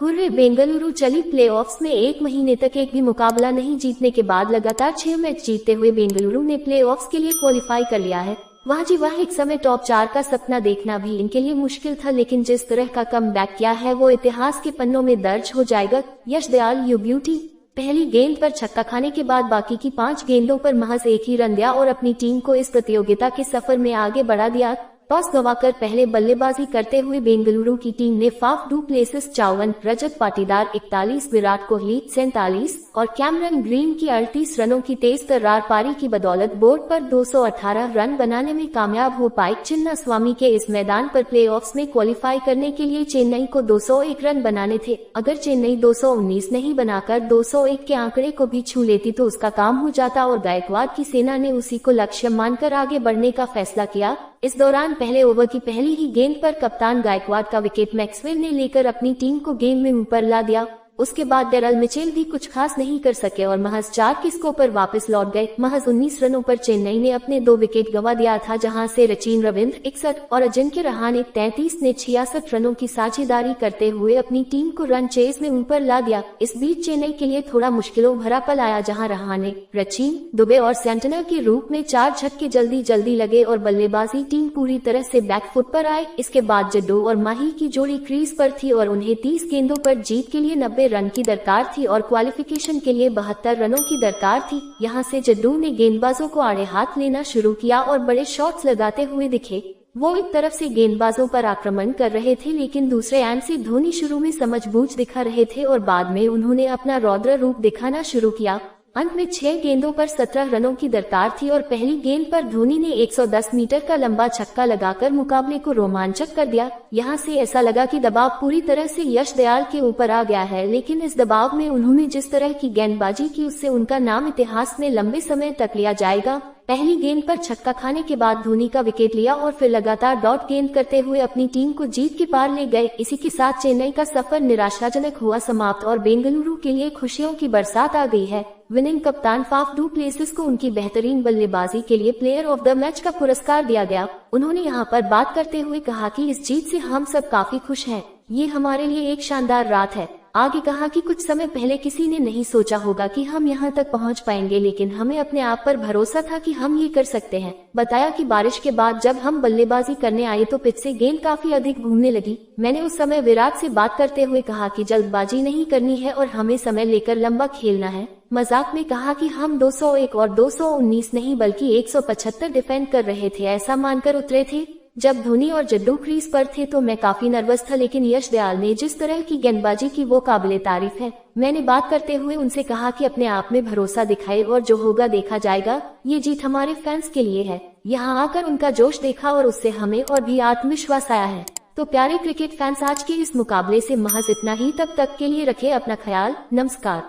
Hurray Bengaluru चली playoffs में 1 महीने तक एक भी मुकाबला नहीं जीतने के बाद लगातार 6 मैच जीतते हुए बेंगलुरु ने प्लेऑफ्स के लिए क्वालिफाई कर लिया है। वाह जी वाह, एक समय टॉप 4 का सपना देखना भी इनके लिए मुश्किल था, लेकिन जिस तरह का कमबैक किया है वो इतिहास के पन्नों में दर्ज हो जाएगा। यश दयाल यू ब्यूटी। पहली गेंद पर छक्का खाने के बाद बाकी की 5 गेंदों पर महज 1 ही रन दिया और अपनी टीम को इस प्रतियोगिता के सफर में आगे बढ़ा दिया। टॉस गंवाकर पहले बल्लेबाजी करते हुए बेंगलुरु की टीम ने Faf du Plessis 54, Rajat Patidar 41, Virat Kohli 47 और कैमरन ग्रीन की 38 रनों की तेज तर्रार पारी की बदौलत बोर्ड पर 218 रन बनाने में कामयाब हो पाए। चिन्नास्वामी के इस मैदान पर प्लेऑफ्स में क्वालिफाई करने के लिए चेन्नई को 201 रन बनाने थे। अगर चेन्नई 219 नहीं बनाकर 201 के आंकड़े को भी छू लेती तो उसका काम हो जाता और गायकवाड़ की सेना ने उसी को लक्ष्य मानकर आगे बढ़ने का फैसला किया। इस दौरान पहले ओवर की पहली ही गेंद पर कप्तान गायकवाड़ का विकेट मैक्सवेल ने लेकर अपनी टीम को गेम में ऊपर ला दिया। उसके बाद डेरल मिचेल भी कुछ खास नहीं कर सके और महज 4 के स्कोर पर वापस लौट गए। महज 19 रनों पर चेन्नई ने अपने 2 विकेट गंवा दिया था, जहां से सचिन रविंद्र 61 और अजिंक्य रहाणे 33 ने 66 रनों की साझेदारी करते हुए अपनी टीम को रन चेस में ऊपर ला दिया। इस बीच चेन्नई के लिए थोड़ा मुश्किलों भरा पल आया, जहां रहाणे, सचिन, दुबे और सेंटनर के रूप में 4 छक्के जल्दी लगे और बल्लेबाजी टीम पूरी तरह से बैकफुट पर आए। इसके बाद जड्डू और माही की जोड़ी क्रीज पर थी और उन्हें 30 गेंदों पर जीत के लिए 90 रन की दरकार थी और क्वालिफिकेशन के लिए 72 रनों की दरकार थी। यहां से जड्डू ने गेंदबाजों को आड़े हाथ लेना शुरू किया और बड़े शॉट्स लगाते हुए दिखे। वो एक तरफ से गेंदबाजों पर आक्रमण कर रहे थे, लेकिन दूसरे एंड से धोनी शुरू में समझबूझ दिखा रहे थे और बाद में उन्होंने अपना रौद्र रूप दिखाना शुरू किया। अंत में 6 गेंदों पर 17 रनों की दरकार थी और पहली गेंद पर धोनी ने 110 मीटर का लंबा छक्का लगाकर मुकाबले को रोमांचक कर दिया। यहां से ऐसा लगा कि दबाव पूरी तरह से यश दयाल के ऊपर आ गया है, लेकिन इस दबाव में उन्होंने जिस तरह की गेंदबाजी की उससे उनका नाम इतिहास में लंबे समय तक लिया जाएगा। पहली गेंद पर छक्का खाने के बाद धोनी का विकेट लिया और फिर लगातार डॉट गेंद करते हुए अपनी टीम को जीत के पार ले गए। इसी के साथ चेन्नई का सफर निराशाजनक हुआ समाप्त और बेंगलुरु के लिए खुशियों की बरसात आ गई है। विनिंग कप्तान फाफ डू प्लेसिस को उनकी बेहतरीन बल्लेबाजी के लिए प्लेयर ऑफ द मैच का पुरस्कार दिया गया। उन्होंने यहां पर बात करते हुए कहा कि इस जीत से हम सब काफी खुश हैं। ये हमारे लिए एक शानदार रात है। आगे कहा कि कुछ समय पहले किसी ने नहीं सोचा होगा कि हम यहां तक पहुंच पाएंगे, लेकिन हमें अपने आप पर भरोसा था कि हम ये कर सकते हैं। बताया कि बारिश के बाद जब हम बल्लेबाजी करने आए तो पिच से गेंद काफी अधिक घूमने लगी। मैंने उस समय विराट से बात करते हुए कहा कि जल्दबाजी नहीं करनी है और हमें समय लेकर लंबा खेलना है। मजाक में कहा कि हम 201 और 219 नहीं बल्कि 175 डिफेंड कर रहे थे, ऐसा मानकर उतरे थे। जब धोनी और जड्डू क्रीज पर थे तो मैं काफी नर्वस था, लेकिन यश दयाल ने जिस तरह की गेंदबाजी की वो काबिले तारीफ है। मैंने बात करते हुए उनसे कहा कि अपने आप में भरोसा दिखाए और जो होगा देखा जाएगा। ये जीत हमारे फैंस के लिए है। यहाँ आकर उनका जोश देखा और उससे हमें और भी आत्मविश्वास आया है। तो प्यारे क्रिकेट फैंस, आज के इस मुकाबले से महज इतना ही। तब तक के लिए रखें अपना ख्याल। नमस्कार।